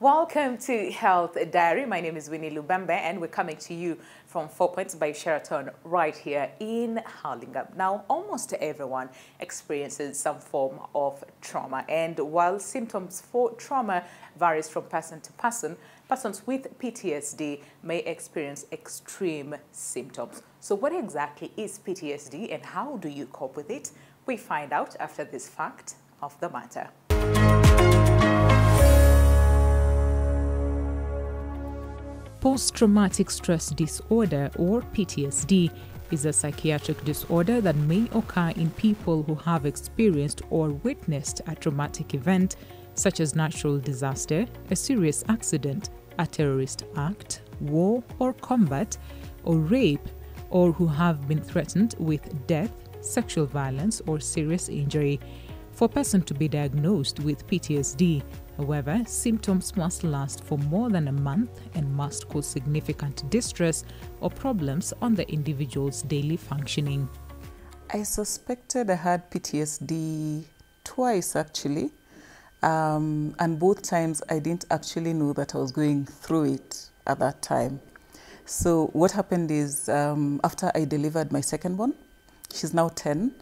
Welcome to Health Diary. My name is Winnie Lubembe and we're coming to you from 4 Points by Sheraton right here in Hurlingham. Now, almost everyone experiences some form of trauma, and while symptoms for trauma varies from person to person, persons with PTSD may experience extreme symptoms. So what exactly is PTSD and how do you cope with it? We find out after this fact of the matter. Post-traumatic stress disorder, or PTSD, is a psychiatric disorder that may occur in people who have experienced or witnessed a traumatic event, such as natural disaster, a serious accident, a terrorist act, war or combat, or rape, or who have been threatened with death, sexual violence, or serious injury. For a person to be diagnosed with PTSD, however, symptoms must last for more than a month and must cause significant distress or problems on the individual's daily functioning. I suspected I had PTSD twice actually, and both times I didn't actually know that I was going through it at that time. So what happened is after I delivered my second one, she's now 10,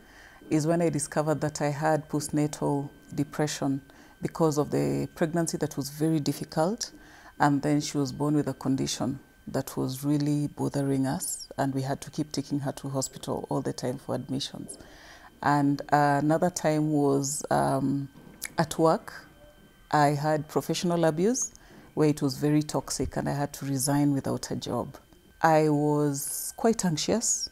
is when I discovered that I had postnatal depression because of the pregnancy that was very difficult, and then she was born with a condition that was really bothering us, and we had to keep taking her to hospital all the time for admissions. And another time was at work. I had professional abuse where it was very toxic and I had to resign without a job. I was quite anxious.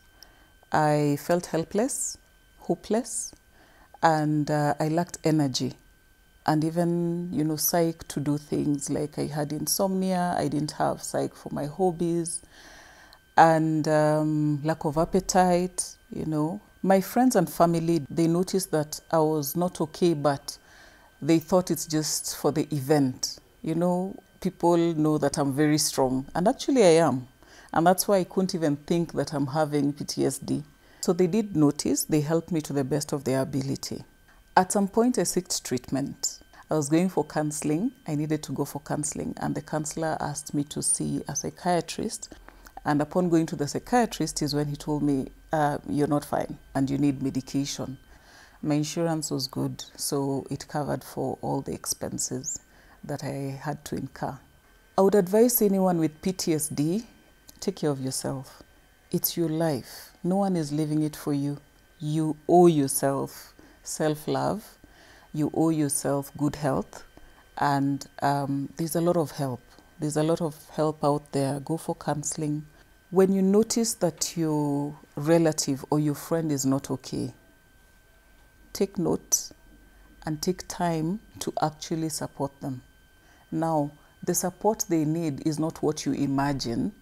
I felt helpless, hopeless, and I lacked energy. And even, psych to do things like I had insomnia, I didn't have psych for my hobbies, and lack of appetite, My friends and family, they noticed that I was not okay, but they thought it's just for the event. People know that I'm very strong, and actually I am. And that's why I couldn't even think that I'm having PTSD. So they did notice, they helped me to the best of their ability. At some point, I sought treatment. I was going for counseling. I needed to go for counseling, and the counselor asked me to see a psychiatrist. And upon going to the psychiatrist is when he told me, you're not fine and you need medication. My insurance was good, so it covered for all the expenses that I had to incur. I would advise anyone with PTSD, take care of yourself. It's your life. No one is living it for you. You owe yourself self-love, you owe yourself good health, and there's a lot of help. There's a lot of help out there. Go for counseling. When you notice that your relative or your friend is not okay, take note and take time to actually support them. Now, the support they need is not what you imagine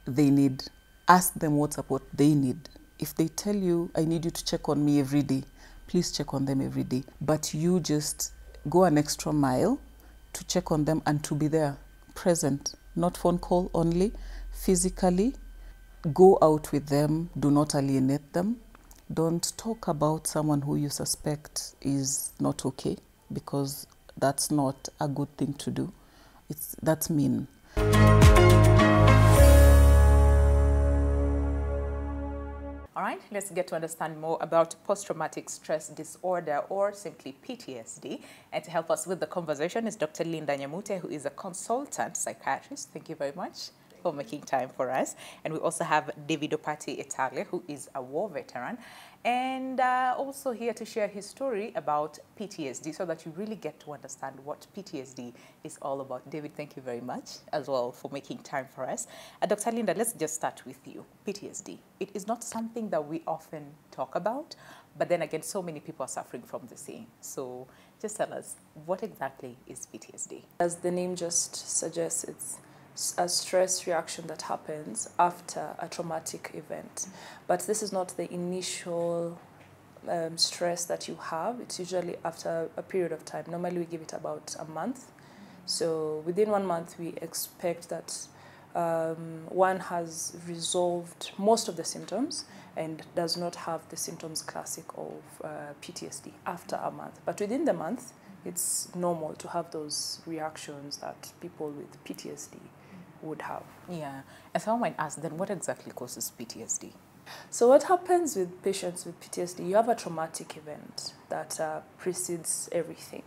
they need. Ask them what support they need. If they tell you, I need you to check on me every day, please check on them every day. But you just go an extra mile to check on them and to be there, present, not phone call only, physically. Go out with them, do not alienate them. Don't talk about someone who you suspect is not okay, because that's not a good thing to do. That's mean. All right, let's get to understand more about post-traumatic stress disorder, or simply PTSD. And to help us with the conversation is Dr. Linda Nyamute, who is a consultant psychiatrist. Thank you very much for making time for us. And we also have David Opati Italia, who is a war veteran, and also here to share his story about PTSD so that you really get to understand what PTSD is all about. David, thank you very much as well for making time for us. Dr. Linda, let's just start with you. PTSD, it is not something that we often talk about, but then again, so many people are suffering from the same. So just tell us, what exactly is PTSD? As the name just suggests, it's a stress reaction that happens after a traumatic event. But this is not the initial stress that you have. It's usually after a period of time. Normally we give it about a month. So within 1 month, we expect that one has resolved most of the symptoms and does not have the symptoms classic of PTSD after a month. But within the month, It's normal to have those reactions that people with PTSD would have. Yeah. And someone might ask, then what exactly causes PTSD? So what happens with patients with PTSD, you have a traumatic event that precedes everything.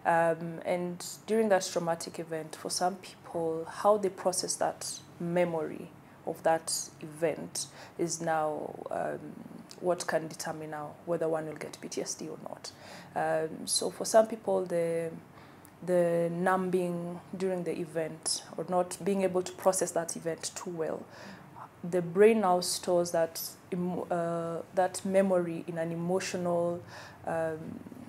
And during that traumatic event, for some people, how they process that memory of that event is now what can determine now whether one will get PTSD or not. So for some people, the numbing during the event or not being able to process that event too well, the brain now stores that that memory in an emotional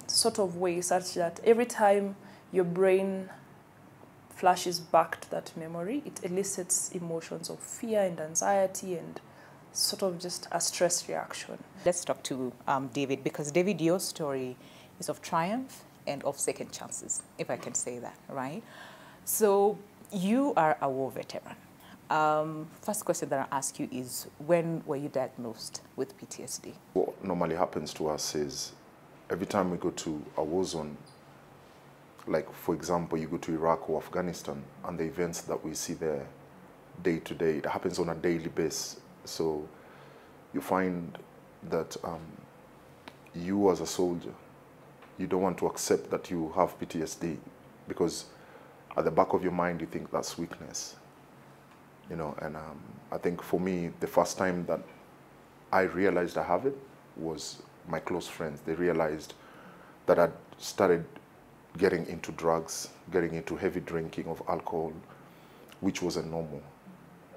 sort of way, such that every time your brain flashes back to that memory, it elicits emotions of fear and anxiety and sort of just a stress reaction. Let's talk to David, because David, your story is of triumph and of second chances, if I can say that, right? So you are a war veteran. First question that I'll ask you is, when were you diagnosed with PTSD? What normally happens to us is every time we go to a war zone, like for example, you go to Iraq or Afghanistan, and the events that we see there day to day, it happens on a daily basis. So you find that you as a soldier, you don't want to accept that you have PTSD, because at the back of your mind you think that's weakness. You know, and I think for me, the first time that I realized I have it was my close friends. They realized that I'd started getting into drugs, getting into heavy drinking of alcohol, which wasn't normal.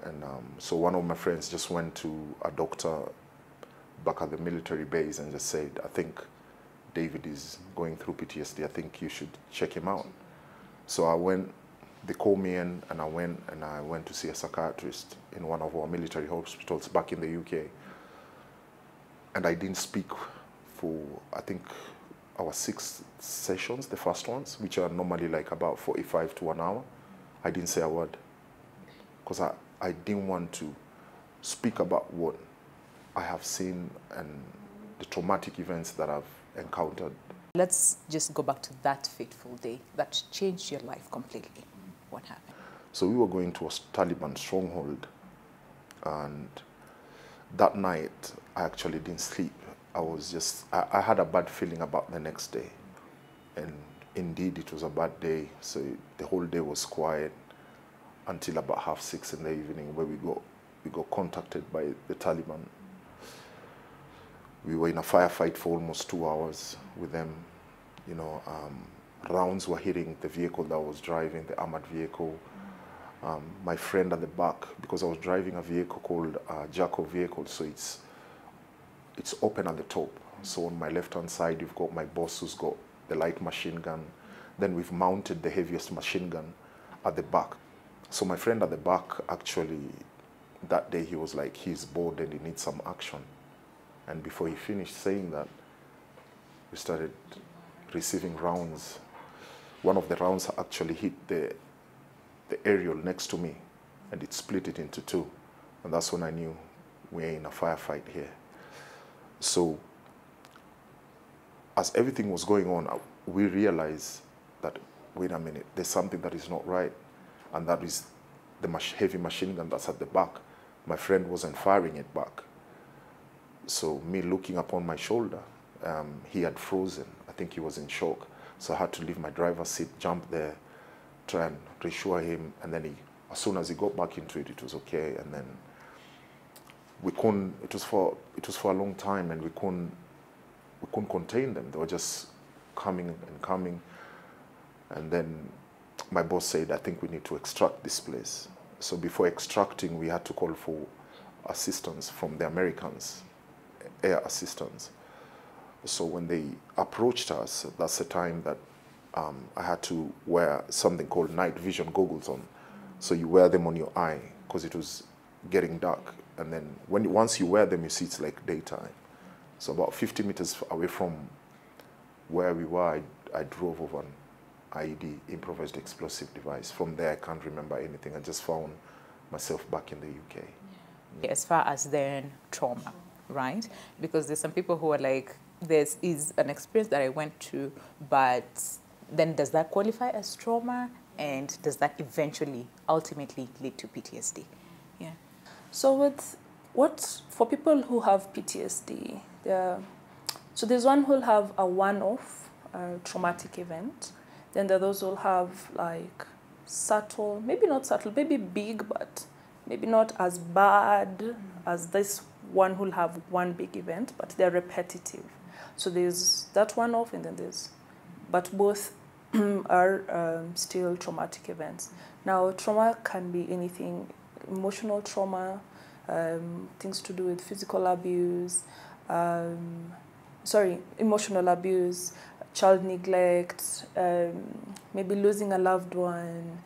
And so one of my friends just went to a doctor back at the military base and just said, I think David is going through PTSD. I think you should check him out. So I went. They called me in, and I went to see a psychiatrist in one of our military hospitals back in the UK. And I didn't speak for, I think, our 6 sessions, the first ones, which are normally like about 45 to 1 hour. I didn't say a word, because I didn't want to speak about what I have seen and the traumatic events that I've encountered. Let's just go back to that fateful day that changed your life completely. What happened? So we were going to a Taliban stronghold, and that night I actually didn't sleep. I had a bad feeling about the next day, and indeed it was a bad day. So the whole day was quiet until about 6:30 in the evening, where we got contacted by the Taliban. We were in a firefight for almost 2 hours with them. You know, rounds were hitting the vehicle that I was driving, the armored vehicle. My friend at the back, because I was driving a vehicle called Jaco vehicle, so it's open at the top. So on my left-hand side, you've got my boss who's got the light machine gun. Then we've mounted the heaviest machine gun at the back. So my friend at the back, actually, that day he was like, he's bored and he needs some action. And before he finished saying that, we started receiving rounds. One of the rounds actually hit the aerial next to me, and it split it into 2. And that's when I knew we're in a firefight here. So as everything was going on, we realized that, wait a minute, there's something that is not right. And that is the heavy machine gun that's at the back. My friend wasn't firing it back. So me looking upon my shoulder, he had frozen. I think he was in shock. So I had to leave my driver's seat, jump there, try and reassure him. And then as soon as he got back into it, it was okay. And then we couldn't, it was for a long time, and we couldn't contain them. They were just coming and coming. And then my boss said, I think we need to extract this place. So before extracting, we had to call for assistance from the Americans, air assistance. So when they approached us, that's the time that I had to wear something called night vision goggles on. So you wear them on your eye because it was getting dark. And then once you wear them, you see it's like daytime. So about 50 meters away from where we were, I drove over an IED, improvised explosive device. From there, I can't remember anything. I just found myself back in the UK. Yeah. As far as then trauma, right? Because there's some people who are like, this is an experience that I went to, but then does that qualify as trauma? And does that eventually, ultimately lead to PTSD? Yeah. So for people who have PTSD, so there's one who'll have a one-off traumatic event. Then there are those who'll have like subtle, maybe not subtle, maybe big, but maybe not as bad as this one who'll have one big event, but they're repetitive. So there's that one-off, and then but both are still traumatic events. Now, trauma can be anything: emotional trauma, things to do with physical abuse, emotional abuse, child neglect, maybe losing a loved one,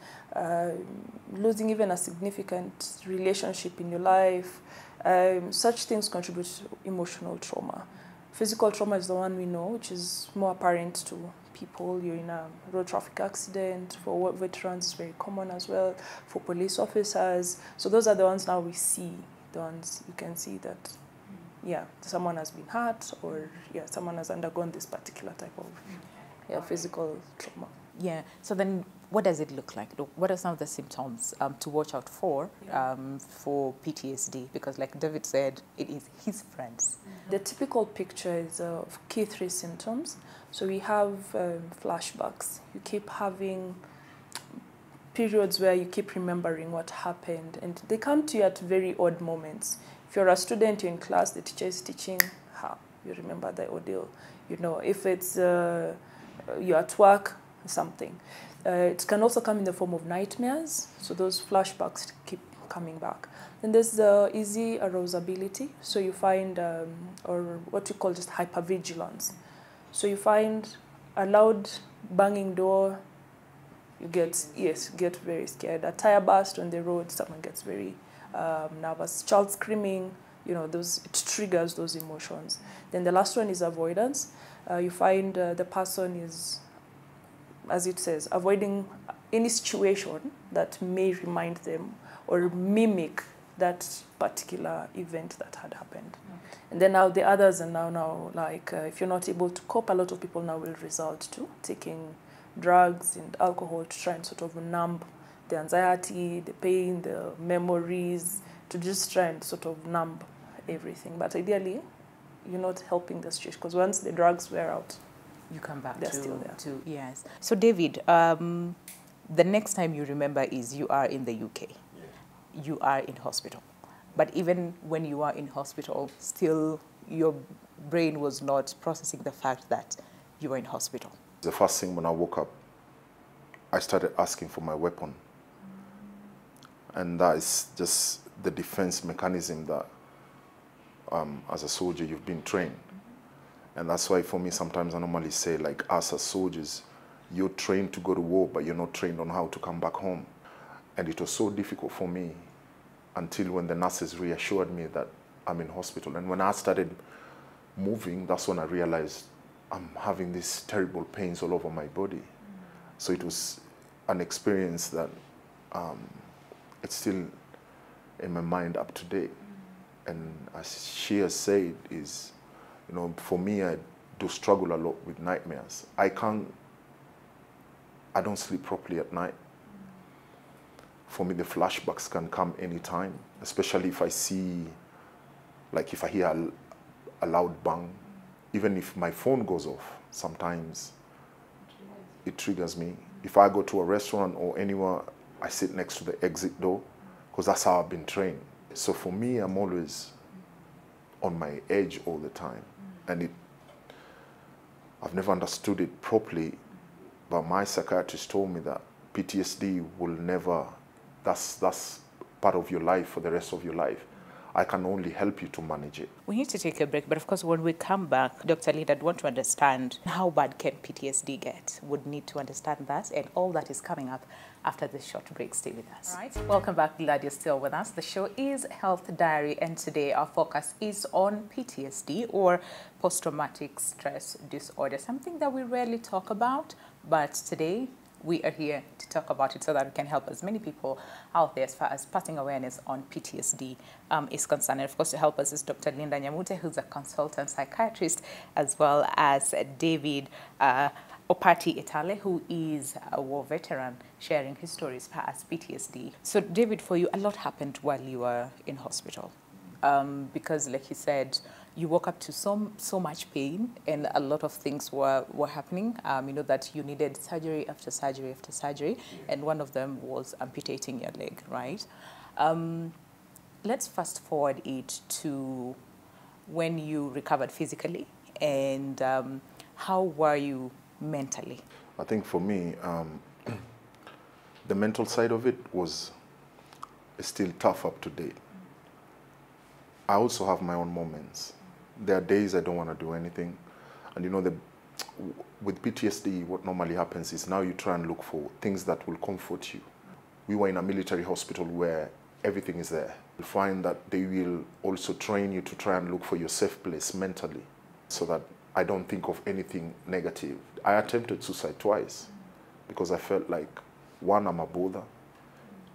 losing even a significant relationship in your life. Such things contribute to emotional trauma. Physical trauma is the one we know, which is more apparent to people. You're in a road traffic accident. For veterans, it's very common as well. For police officers. So those are the ones now we see. The ones you can see that, yeah, someone has been hurt, or yeah, someone has undergone this particular type of physical trauma. Yeah. So then, what does it look like? What are some of the symptoms to watch out for PTSD? Because, like David said, it is his friends. The typical picture is of key 3 symptoms. So we have flashbacks. You keep having periods where you keep remembering what happened, and they come to you at very odd moments. If you're a student, you're in class, the teacher is teaching, you remember the ordeal. You know, if it's you're at work, something. It can also come in the form of nightmares, so those flashbacks keep coming back. Then there's the easy arousability, so you find, or what you call just hypervigilance. So you find a loud banging door, you get very scared. A tire burst on the road, someone gets very nervous. Child screaming, it triggers those emotions. Then the last one is avoidance. You find the person is, as it says, avoiding any situation that may remind them or mimic that particular event that had happened. Okay. And then now the others are now like, if you're not able to cope, a lot of people now will resort to taking drugs and alcohol to try and sort of numb the anxiety, the pain, the memories, to just try and sort of numb everything. But ideally, you're not helping the situation, because once the drugs wear out, you come back they're still there. Yes. So David, the next time you remember is you are in the UK. Yes. You are in hospital. But even when you are in hospital, still your brain was not processing the fact that you were in hospital. The first thing when I woke up, I started asking for my weapon. And that is just the defense mechanism that as a soldier you've been trained. And that's why for me sometimes I normally say, like, us as soldiers, you're trained to go to war, but you're not trained on how to come back home. And it was so difficult for me until when the nurses reassured me that I'm in hospital. And when I started moving, that's when I realized I'm having these terrible pains all over my body. So it was an experience that it's still in my mind up to date. And as she has said, is, for me, I do struggle a lot with nightmares. I don't sleep properly at night. For me, the flashbacks can come anytime, especially if I see, like if I hear a loud bang. Even if my phone goes off, sometimes it triggers me. If I go to a restaurant or anywhere, I sit next to the exit door, because that's how I've been trained. So for me, I'm always on my edge all the time. And I've never understood it properly, but my psychiatrist told me that PTSD will never, that's part of your life for the rest of your life. I can only help you to manage it. We need to take a break, but of course when we come back, Dr. Linda, I'd want to understand how bad can PTSD get. Would need to understand that, and all that is coming up after this short break. Stay with us. All right, welcome back. Glad you're still with us. The show is Health Diary, and today our focus is on PTSD, or post-traumatic stress disorder, something that we rarely talk about, but today we are here to talk about it so that we can help as many people out there as far as passing awareness on PTSD is concerned. And of course, to help us is Dr. Linda Nyamute, who's a consultant psychiatrist, as well as David Opati Etale, who is a war veteran, sharing his stories as PTSD. So, David, for you, a lot happened while you were in hospital. Because, like you said, you woke up to so much pain, and a lot of things were happening. You know that you needed surgery after surgery after surgery, and one of them was amputating your leg, right? Let's fast forward it to when you recovered physically, and how were you mentally? I think for me, the mental side of it is still tough up to date. I also have my own moments. There are days I don't want to do anything. And you know, with PTSD, what normally happens is now you try and look for things that will comfort you. We were in a military hospital where everything is there. You find that they will also train you to try and look for your safe place mentally so that I don't think of anything negative. I attempted suicide twice because I felt like, one, I'm a bother.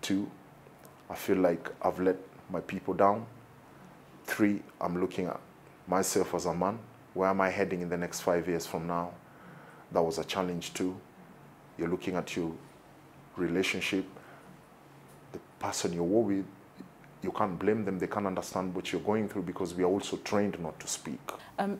Two, I feel like I've let my people down. Three, I'm looking at myself as a man. Where am I heading in the next 5 years from now? That was a challenge too. You're looking at your relationship, the person you're with, you can't blame them. They can't understand what you're going through because we are also trained not to speak.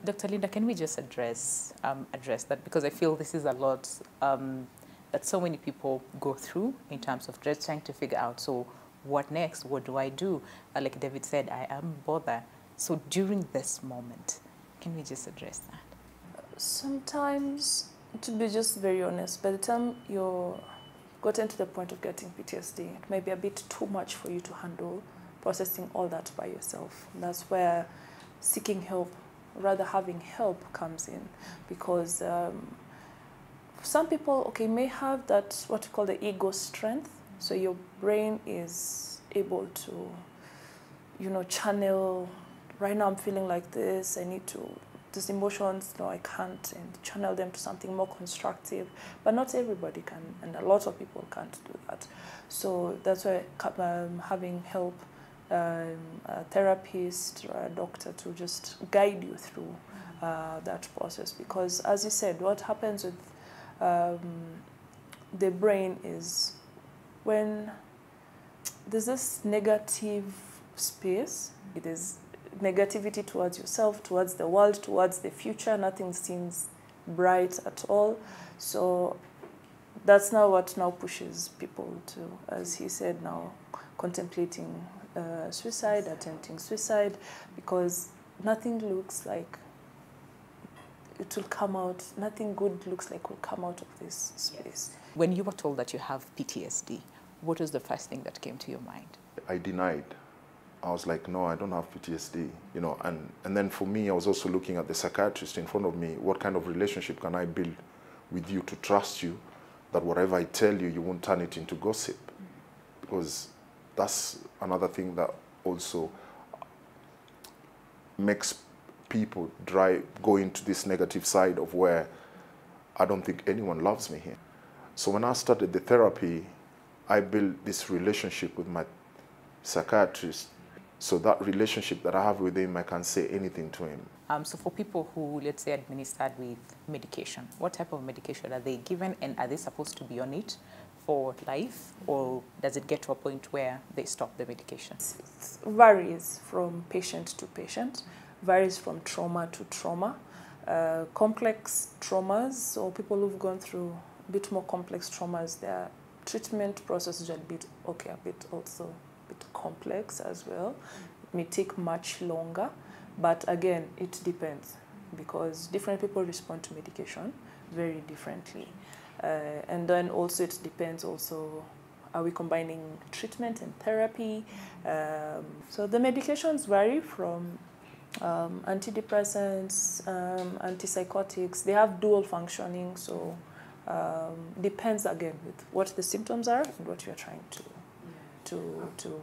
Dr. Linda, can we just address that? Because I feel this is a lot that so many people go through in terms of just trying to figure out, so what next? What do I do? Like David said, I am bothered. So during this moment, can we just address that? Sometimes, to be just very honest, by the time you're gotten to the point of getting PTSD, it may be a bit too much for you to handle, processing all that by yourself. And that's where seeking help, rather having help, comes in. Because some people, okay, may have that, what we call the ego strength. So your brain is able to, you know, channel, right now I'm feeling like this, I need to, these emotions, no, I can't, and channel them to something more constructive. But not everybody can, and a lot of people can't do that. So that's why having help, a therapist or a doctor to just guide you through that process. Because as you said, what happens with the brain is when there's this negative space, it is negativity towards yourself, towards the world, towards the future. Nothing seems bright at all. So that's now what now pushes people to, as he said, now contemplating suicide, attempting suicide, because nothing looks like it will come out, nothing good looks like will come out of this space. When you were told that you have PTSD, what was the first thing that came to your mind? I denied. I was like, no, I don't have PTSD, you know, and then for me, I was also looking at the psychiatrist in front of me. What kind of relationship can I build with you to trust you that whatever I tell you, you won't turn it into gossip? Because that's another thing that also makes people go into this negative side of where I don't think anyone loves me here. So when I started the therapy, I built this relationship with my psychiatrist. So that relationship that I have with him, I can say anything to him. So for people who, let's say, administered with medication, what type of medication are they given, and are they supposed to be on it for life, or does it get to a point where they stop the medication? It varies from patient to patient, varies from trauma to trauma. Complex traumas, or people who've gone through a bit more complex traumas, their treatment process is a bit complex as well. It may take much longer, but again, it depends, because different people respond to medication very differently. And then also it depends also, are we combining treatment and therapy? So the medications vary from antidepressants, antipsychotics. They have dual functioning, so depends again with what the symptoms are and what you're trying to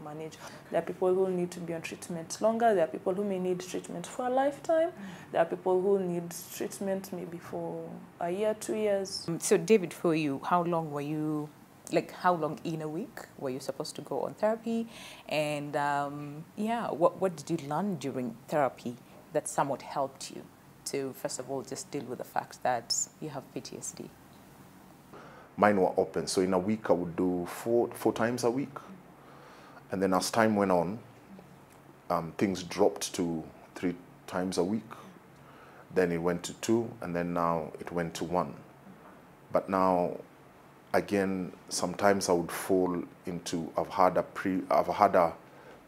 manage. There are people who need to be on treatment longer. There are people who may need treatment for a lifetime. There are people who need treatment maybe for a year, 2 years. So David, for you, how long were you, like how long in a week were you supposed to go on therapy? And what did you learn during therapy that somewhat helped you to, first of all, just deal with the fact that you have PTSD? Mine were open. So in a week, I would do four times a week. And then as time went on, things dropped to 3 times a week. Then it went to 2, and then now it went to 1. But now, again, sometimes I would fall into, I've had a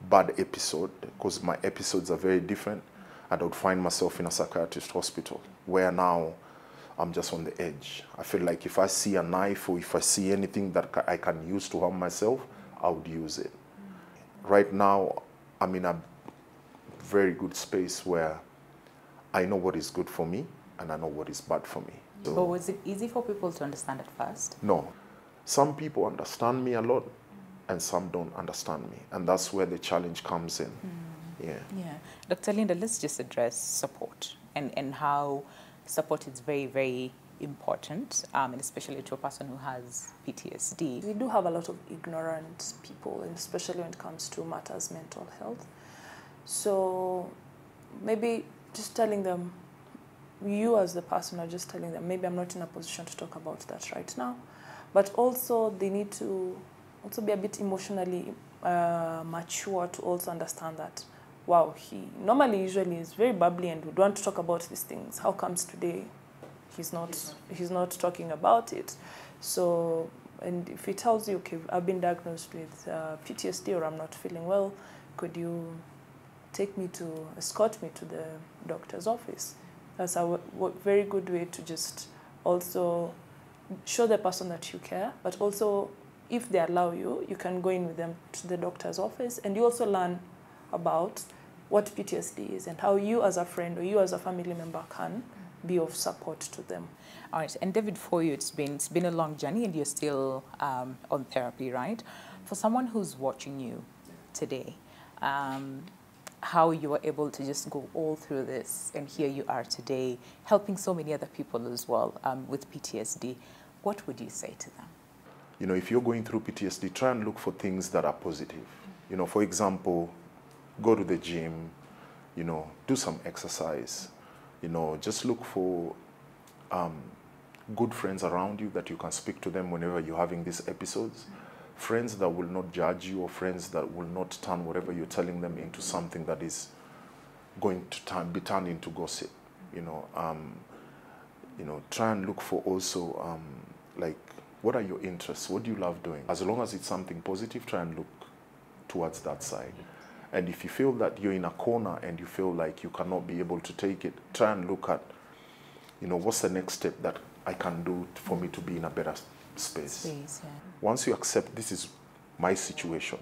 bad episode, because my episodes are very different, and I would find myself in a psychiatrist hospital, where now I'm just on the edge. I feel like if I see a knife or if I see anything that I can use to harm myself, I would use it. Right now, I'm in a very good space where I know what is good for me and I know what is bad for me. So, But was it easy for people to understand at first? no. Some people understand me a lot and some don't understand me. And that's where the challenge comes in. Yeah. Yeah. Dr. Linda, let's just address support and how support is very, very important, and especially to a person who has PTSD. We do have a lot of ignorant people, and especially when it comes to matters mental health. So maybe just telling them, you as the person are just telling them, maybe I'm not in a position to talk about that right now, but also they need to also be a bit emotionally mature to also understand that, wow, he normally usually is very bubbly and would want to talk about these things. How comes today he's not talking about it? So, and if he tells you, okay, I've been diagnosed with PTSD, or I'm not feeling well, could you escort me to the doctor's office? That's a very good way to just also show the person that you care, but also, if they allow you, you can go in with them to the doctor's office, and you also learn about what PTSD is and how you as a friend or you as a family member can be of support to them. All right, and David, for you, it's been a long journey, and you're still on therapy, right? For someone who's watching you today, how you were able to just go all through this, and here you are today, helping so many other people as well with PTSD, what would you say to them? You know, if you're going through PTSD, try and look for things that are positive. You know, for example, go to the gym, you know, do some exercise. You know, just look for good friends around you that you can speak to them whenever you're having these episodes. Friends that will not judge you, or friends that will not turn whatever you're telling them into something that is going to be turned into gossip. You know, try and look for also like, what are your interests? What do you love doing? As long as it's something positive, try and look towards that side. And if you feel that you're in a corner and you feel like you cannot be able to take it, try and look at, you know, what's the next step that I can do for me to be in a better space. Yeah. Once you accept this is my situation,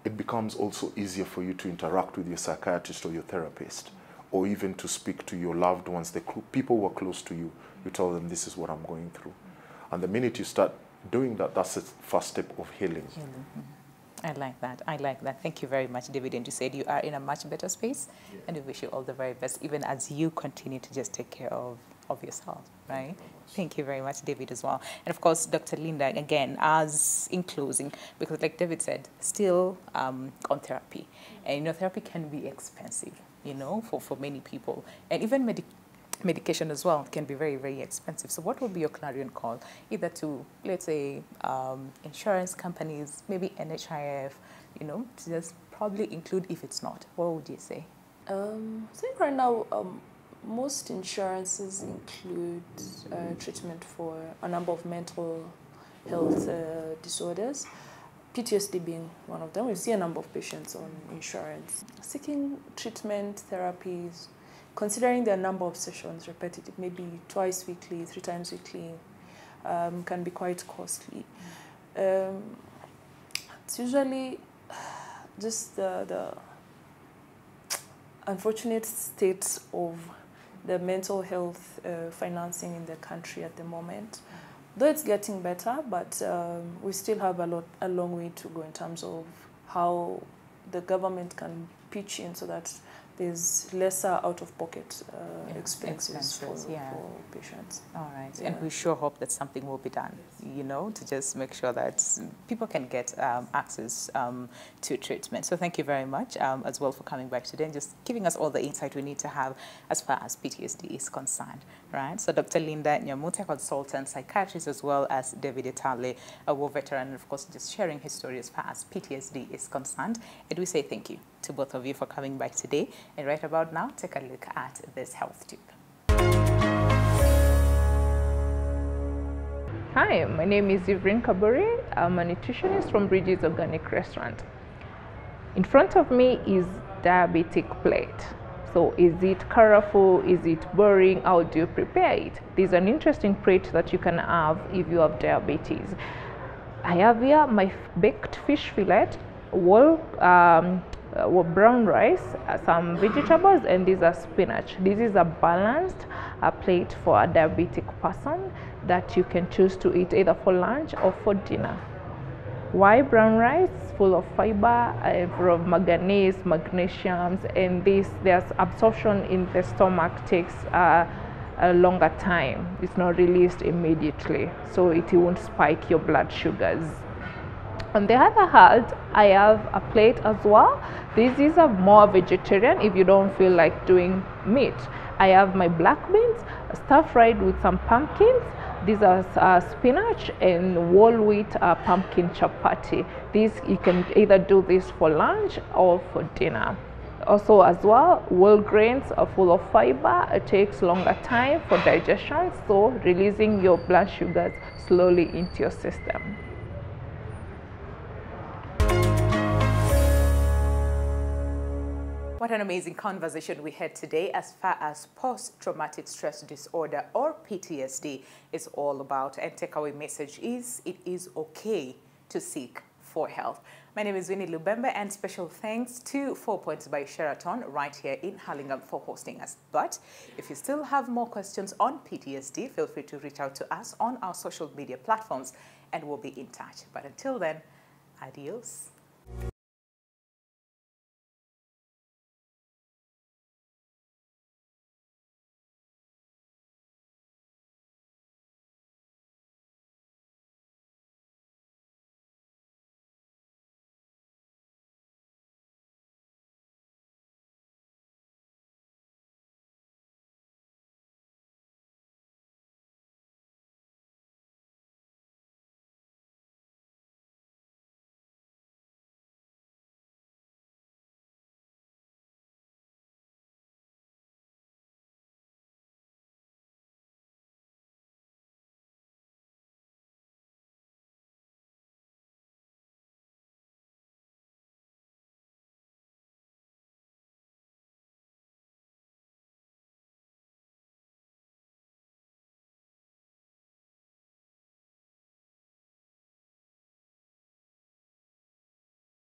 it becomes also easier for you to interact with your psychiatrist or your therapist, or even to speak to your loved ones, the people who are close to you. You tell them, this is what I'm going through. And the minute you start doing that, that's the first step of healing. I like that. I like that. Thank you very much, David. And you said you are in a much better space, and we wish you all the very best, even as you continue to just take care of yourself, right? Thank you very much, David, as well. And of course, Dr. Linda, again, as in closing, because like David said, still on therapy. And, you know, therapy can be expensive, you know, for many people. And even medication as well can be very, very expensive. So what would be your clarion call, either to, let's say, insurance companies, maybe NHIF, you know, to just probably include if it's not? What would you say? I think right now, most insurances include treatment for a number of mental health disorders, PTSD being one of them. We see a number of patients on insurance. Seeking treatment, therapies, considering the number of sessions, repetitive, maybe twice weekly, 3 times weekly, can be quite costly. It's usually just the unfortunate state of the mental health financing in the country at the moment. Though it's getting better, but we still have a long way to go in terms of how the government can pitch in so that there's lesser out-of-pocket expenses for patients. All right, Yeah. and we sure hope that something will be done, you know, to just make sure that people can get access to treatment. So thank you very much as well for coming back today and just giving us all the insight we need to have as far as PTSD is concerned, right? So Dr. Linda Nyamute, consultant psychiatrist, as well as David Etale, a war veteran, and of course just sharing his story as far as PTSD is concerned. And we say thank you to both of you for coming back today. And right about now, take a look at this health tip. Hi, my name is Yvrin Kaburi. I'm a nutritionist from Bridges Organic Restaurant. In front of me is diabetic plate. So is it colorful? Is it boring? How do you prepare it? This is an interesting plate that you can have if you have diabetes. I have here my baked fish fillet, brown rice, some vegetables, and these are spinach. This is a balanced plate for a diabetic person that you can choose to eat either for lunch or for dinner. Why brown rice? Full of fiber, full of manganese, magnesiums, and there's absorption in the stomach takes a longer time. It's not released immediately, so it won't spike your blood sugars. On the other hand, I have a plate as well. This is a more vegetarian if you don't feel like doing meat. I have my black beans stir-fried with some pumpkins. These are spinach and whole wheat pumpkin chapati. You can either do this for lunch or for dinner. Also as well, whole grains are full of fiber. It takes longer time for digestion, so releasing your blood sugars slowly into your system. What an amazing conversation we had today as far as post-traumatic stress disorder or PTSD is all about. And takeaway message is, it is okay to seek for help. My name is Winnie Lubembe, and special thanks to 4 Points by Sheraton right here in Hurlingham for hosting us. But if you still have more questions on PTSD, feel free to reach out to us on our social media platforms and we'll be in touch. But until then, adios.